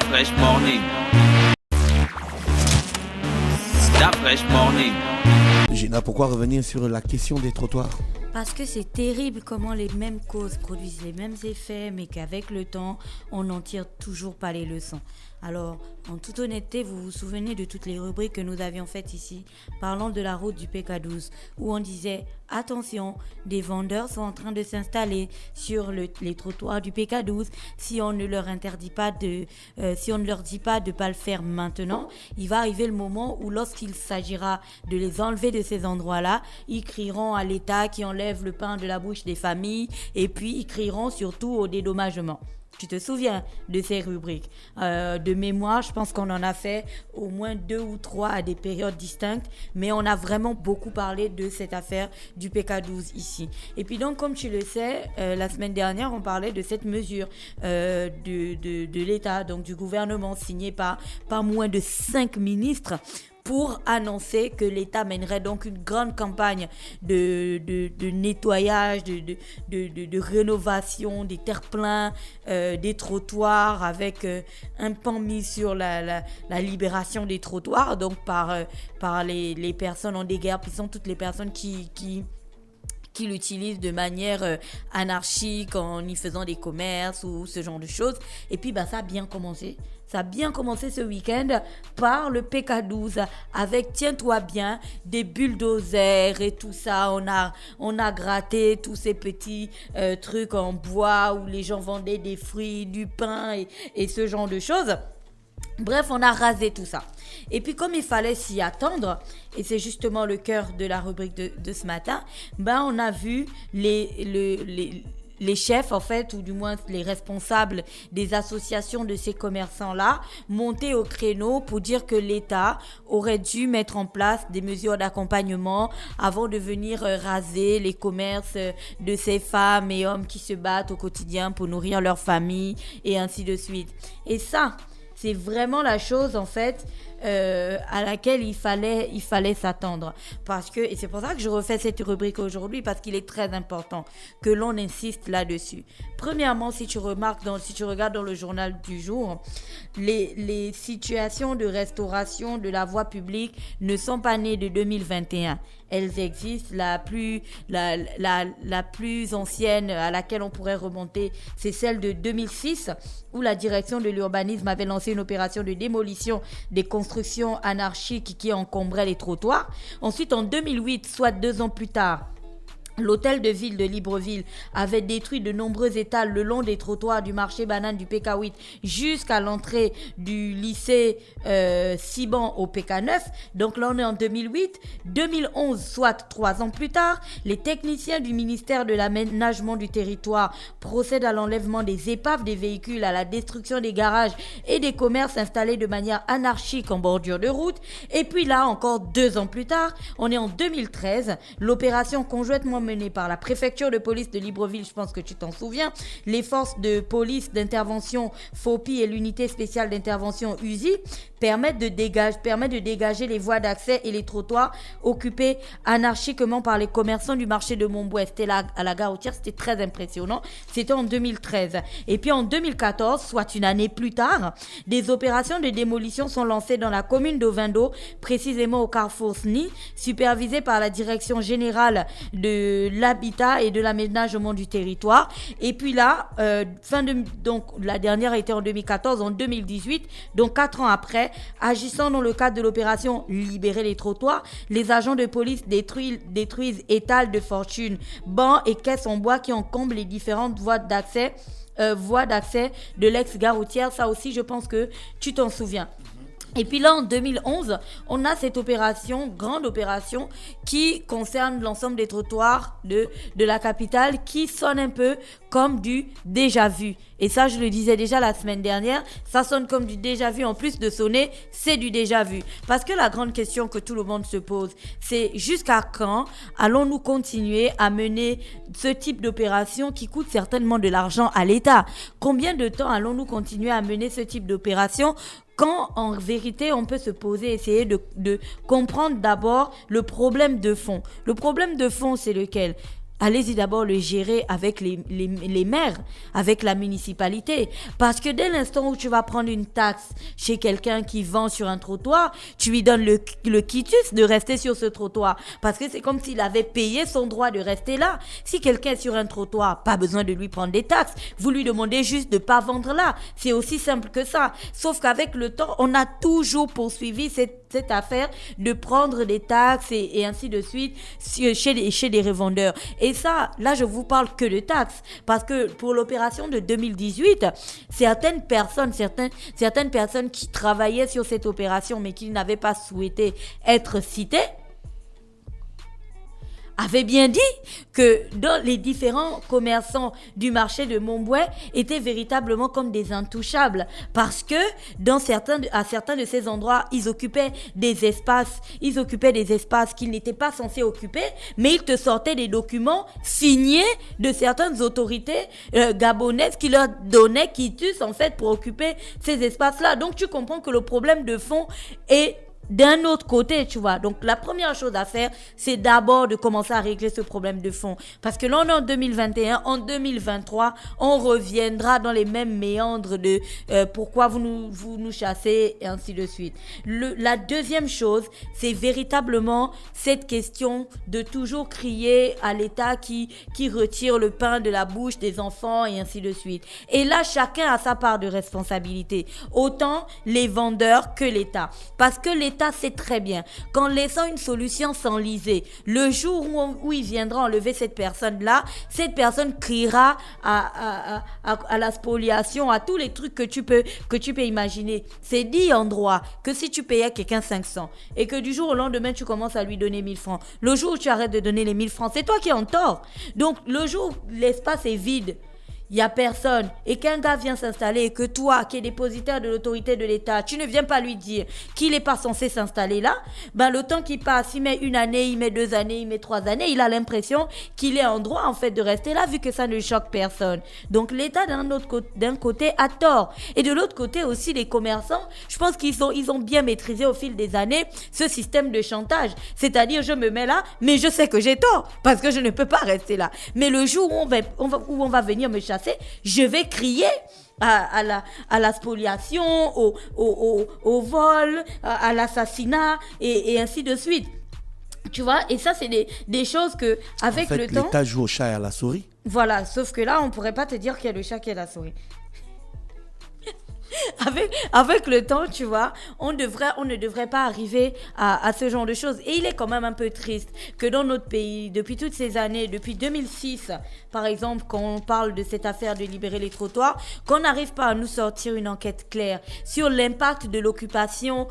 Fresh Morning. Fresh Morning. Gina, pourquoi revenir sur la question des trottoirs? Parce que c'est terrible comment les mêmes causes produisent les mêmes effets, mais qu'avec le temps, on n'en tire toujours pas les leçons. Alors, en toute honnêteté, vous vous souvenez de toutes les rubriques que nous avions faites ici, parlant de la route du PK12, où on disait « Attention, des vendeurs sont en train de s'installer sur les trottoirs du PK12. Si on ne leur interdit pas si on ne leur dit pas de ne pas le faire maintenant, il va arriver le moment où lorsqu'il s'agira de les enlever de ces endroits-là, ils crieront à l'État qui enlève le pain de la bouche des familles et puis ils crieront surtout au dédommagement. » Tu te souviens de ces rubriques? De mémoire, je pense qu'on en a fait au moins 2 ou 3 à des périodes distinctes, mais on a vraiment beaucoup parlé de cette affaire du PK12 ici. Et puis donc, comme tu le sais, la semaine dernière, on parlait de cette mesure de l'État, donc du gouvernement, signée par moins de 5 ministres, pour annoncer que l'État mènerait donc une grande campagne de nettoyage, de rénovation des terre-pleins, des trottoirs, avec un pan mis sur la libération des trottoirs, donc par les personnes en déguerpissement, qui sont toutes les personnes qui l'utilisent de manière anarchique en y faisant des commerces ou ce genre de choses. Et puis ça a bien commencé. Ça a bien commencé ce week-end par le PK12 avec, tiens-toi bien, des bulldozers et tout ça. On a gratté tous ces petits trucs en bois où les gens vendaient des fruits, du pain et ce genre de choses. Bref, on a rasé tout ça. Et puis comme il fallait s'y attendre, et c'est justement le cœur de la rubrique de ce matin, on a vu les chefs, en fait, ou du moins les responsables des associations de ces commerçants-là, monter au créneau pour dire que l'État aurait dû mettre en place des mesures d'accompagnement avant de venir raser les commerces de ces femmes et hommes qui se battent au quotidien pour nourrir leur famille et ainsi de suite. Et ça, c'est vraiment la chose, en fait, à laquelle il fallait s'attendre. Et c'est pour ça que je refais cette rubrique aujourd'hui, parce qu'il est très important que l'on insiste là-dessus. Premièrement, si tu regardes dans le journal du jour, les situations de restauration de la voie publique ne sont pas nées de 2021. Elles existent. La plus ancienne à laquelle on pourrait remonter, c'est celle de 2006, où la direction de l'urbanisme avait lancé une opération de démolition des constructions anarchiques qui encombraient les trottoirs. Ensuite, en 2008, soit 2 ans plus tard, l'hôtel de ville de Libreville avait détruit de nombreux étals le long des trottoirs du marché banane du PK8 jusqu'à l'entrée du lycée Siban au PK9. Donc là, on est en 2008. 2011, soit 3 ans plus tard, les techniciens du ministère de l'aménagement du territoire procèdent à l'enlèvement des épaves des véhicules, à la destruction des garages et des commerces installés de manière anarchique en bordure de route. Et puis là, encore 2 ans plus tard, on est en 2013. L'opération conjointement menée par la préfecture de police de Libreville, je pense que tu t'en souviens, les forces de police d'intervention FOPI et l'unité spéciale d'intervention USI permettent de dégager les voies d'accès et les trottoirs occupés anarchiquement par les commerçants du marché de Montbouet. C'était là à la gare routière, c'était très impressionnant. C'était en 2013. Et puis en 2014, soit une année plus tard, des opérations de démolition sont lancées dans la commune d'Ovendo, précisément au carrefour SNI, supervisées par la direction générale de l'habitat et de l'aménagement du territoire. Et puis là, donc la dernière était en 2014, en 2018, donc 4 ans après, agissant dans le cadre de l'opération Libérer les trottoirs, les agents de police détruisent étals de fortune, bancs et caisses en bois qui encombrent les différentes voies d'accès de l'ex-gare routière. Ça aussi, je pense que tu t'en souviens. Et puis là, en 2011, on a cette grande opération qui concerne l'ensemble des trottoirs de la capitale, qui sonne un peu comme du déjà vu. Et ça, je le disais déjà la semaine dernière, ça sonne comme du déjà vu. En plus de sonner, c'est du déjà vu. Parce que la grande question que tout le monde se pose, c'est jusqu'à quand allons-nous continuer à mener ce type d'opération qui coûte certainement de l'argent à l'État? Combien de temps allons-nous continuer à mener ce type d'opération quand en vérité on peut se poser, essayer de comprendre d'abord le problème de fond. Le problème de fond, c'est lequel? allez-y d'abord le gérer avec les maires, avec la municipalité. Parce que dès l'instant où tu vas prendre une taxe chez quelqu'un qui vend sur un trottoir, tu lui donnes le quitus de rester sur ce trottoir. Parce que c'est comme s'il avait payé son droit de rester là. Si quelqu'un est sur un trottoir, pas besoin de lui prendre des taxes. Vous lui demandez juste de ne pas vendre là. C'est aussi simple que ça. Sauf qu'avec le temps, on a toujours poursuivi cette affaire de prendre des taxes et ainsi de suite chez les revendeurs. Et ça, là, je vous parle que de taxes. Parce que pour l'opération de 2018, certaines personnes qui travaillaient sur cette opération mais qui n'avaient pas souhaité être citées, avait bien dit que dans les différents commerçants du marché de Montbouet étaient véritablement comme des intouchables parce que à certains de ces endroits, ils occupaient des espaces qu'ils n'étaient pas censés occuper, mais ils te sortaient des documents signés de certaines autorités gabonaises qui leur donnaient quitus en fait pour occuper ces espaces-là. Donc tu comprends que le problème de fond est d'un autre côté, tu vois. Donc, la première chose à faire, c'est d'abord de commencer à régler ce problème de fond. Parce que là, on est en 2021, en 2023, on reviendra dans les mêmes méandres de pourquoi vous nous chassez et ainsi de suite. La deuxième chose, c'est véritablement cette question de toujours crier à l'État qui retire le pain de la bouche des enfants et ainsi de suite. Et là, chacun a sa part de responsabilité. Autant les vendeurs que l'État. Parce que l'État sait très bien qu'en laissant une solution s'enliser, le jour où il viendra enlever cette personne-là, cette personne criera à la spoliation, à tous les trucs que tu peux imaginer. C'est dit en droit que si tu payais quelqu'un 500 et que du jour au lendemain, tu commences à lui donner 1000 francs, le jour où tu arrêtes de donner les 1000 francs, c'est toi qui es en tort. Donc, le jour où l'espace est vide, il n'y a personne, et qu'un gars vient s'installer et que toi, qui es dépositaire de l'autorité de l'État, tu ne viens pas lui dire qu'il n'est pas censé s'installer là, ben le temps qui passe, il met 1 année, il met 2 années, il met 3 années, il a l'impression qu'il est en droit en fait de rester là vu que ça ne choque personne. Donc l'État d'un côté a tort. Et de l'autre côté aussi les commerçants, je pense qu'ils ont bien maîtrisé au fil des années ce système de chantage. C'est-à-dire je me mets là, mais je sais que j'ai tort parce que je ne peux pas rester là. Mais le jour où on va venir me chasser, je vais crier à la spoliation, au vol, à l'assassinat et ainsi de suite. Tu vois, et ça, c'est des choses que, avec le temps... l'État joue au chat et à la souris. Voilà, sauf que là, on ne pourrait pas te dire qu'il y a le chat qui est la souris. Avec le temps, tu vois, on ne devrait pas arriver à ce genre de choses. Et il est quand même un peu triste que dans notre pays, depuis toutes ces années, depuis 2006, par exemple, quand on parle de cette affaire de libérer les trottoirs, qu'on n'arrive pas à nous sortir une enquête claire sur l'impact de l'occupation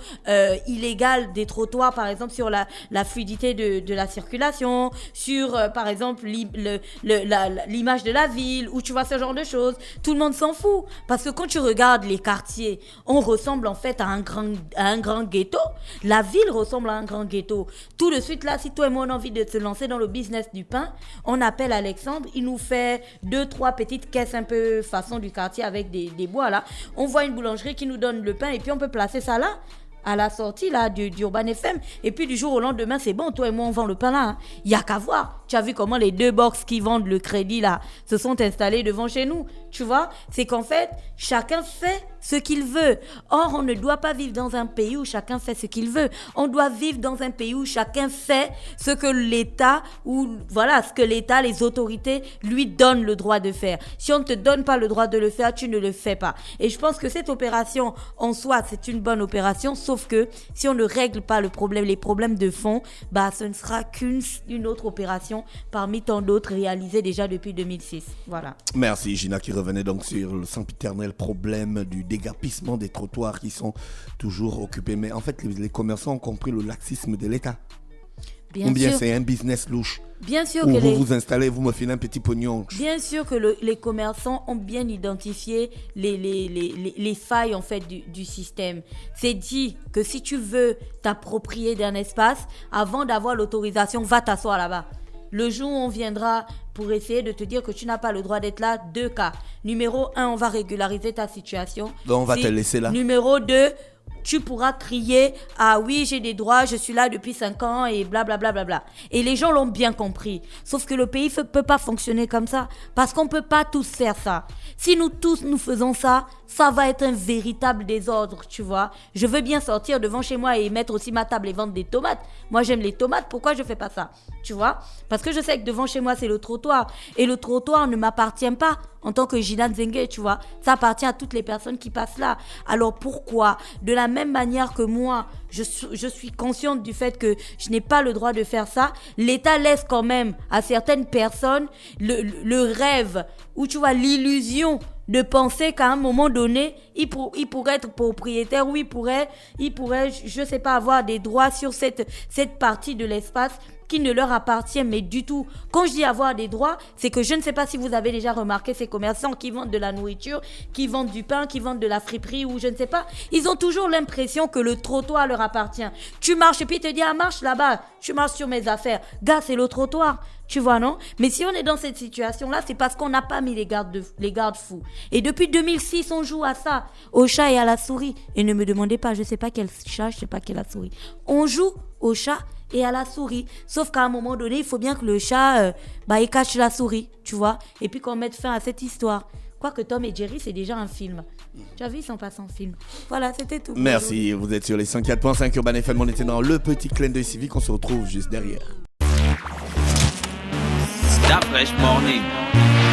illégale des trottoirs, par exemple, sur la fluidité de la circulation, sur, par exemple, l'image de la ville, ou tu vois ce genre de choses. Tout le monde s'en fout. Parce que quand tu regardes les quartier, on ressemble en fait à un grand ghetto. La ville ressemble à un grand ghetto. Tout de suite là, si toi et moi on a envie de se lancer dans le business du pain, on appelle Alexandre, il nous fait 2-3 petites caisses un peu façon du quartier avec des bois là. On voit une boulangerie qui nous donne le pain et puis on peut placer ça là, à la sortie là d'Urban FM, et puis du jour au lendemain c'est bon, toi et moi on vend le pain là, il y a qu'à voir. Tu as vu comment les 2 box qui vendent le crédit là se sont installés devant chez nous, tu vois. C'est qu'en fait chacun fait ce qu'il veut. Or on ne doit pas vivre dans un pays où chacun fait ce qu'il veut. On doit vivre dans un pays où chacun fait ce que l'État, ou voilà, ce que l'État, les autorités lui donnent le droit de faire. Si on ne te donne pas le droit de le faire, tu ne le fais pas. Et je pense que cette opération en soi c'est une bonne opération, sauf que si on ne règle pas les problèmes de fond, bah ce ne sera qu'une autre opération parmi tant d'autres réalisées déjà depuis 2006. Voilà. Merci Gina qui revenait donc sur le sempiternel problème du dégapissement des trottoirs qui sont toujours occupés. Mais en fait, les commerçants ont compris le laxisme de l'État. Ou bien c'est un business louche. Bien sûr où que vous vous installez, vous me filez un petit pognon. Bien sûr que les commerçants ont bien identifié les failles en fait du système. C'est dit que si tu veux t'approprier d'un espace, avant d'avoir l'autorisation, va t'asseoir là-bas. Le jour où on viendra pour essayer de te dire que tu n'as pas le droit d'être là, 2 cas. Numéro 1, on va régulariser ta situation. Donc on va te laisser là. Numéro 2, tu pourras crier « Ah oui, j'ai des droits, je suis là depuis 5 ans et blablabla. Bla, bla, bla. » Et les gens l'ont bien compris. Sauf que le pays ne peut pas fonctionner comme ça. Parce qu'on ne peut pas tous faire ça. Si nous tous, nous faisons ça, ça va être un véritable désordre, tu vois. Je veux bien sortir devant chez moi et mettre aussi ma table et vendre des tomates. Moi, j'aime les tomates. Pourquoi je ne fais pas ça? Tu vois? Parce que je sais que devant chez moi, c'est le trottoir. Et le trottoir ne m'appartient pas en tant que Gina Nzenge, tu vois. Ça appartient à toutes les personnes qui passent là. Alors pourquoi? De la même manière que moi, je suis consciente du fait que je n'ai pas le droit de faire ça, l'État laisse quand même à certaines personnes le rêve ou tu vois l'illusion de penser qu'à un moment donné, il pourrait être propriétaire ou il pourrait, je sais pas, avoir des droits sur cette partie de l'espace qui ne leur appartient, mais du tout. Quand je dis avoir des droits, c'est que je ne sais pas si vous avez déjà remarqué ces commerçants qui vendent de la nourriture, qui vendent du pain, qui vendent de la friperie ou je ne sais pas. Ils ont toujours l'impression que le trottoir leur appartient. Tu marches et puis il te dit, ah, marche là-bas, tu marches sur mes affaires. Gars, c'est le trottoir. Tu vois, non? Mais si on est dans cette situation-là, c'est parce qu'on n'a pas mis les garde-fous. Et depuis 2006, on joue à ça, au chat et à la souris. Et ne me demandez pas, je ne sais pas quel chat, je ne sais pas quelle souris. On joue au chat et à la souris. Sauf qu'à un moment donné, il faut bien que le chat, il cache la souris, tu vois. Et puis qu'on mette fin à cette histoire. Quoique Tom et Jerry, c'est déjà un film. Tu as vu, ils sont passés en film. Voilà, c'était tout. Merci, vous êtes sur les 104.5 Urban FM. On était dans le petit clin d'œil civique. On se retrouve juste derrière. Stop Fresh Morning.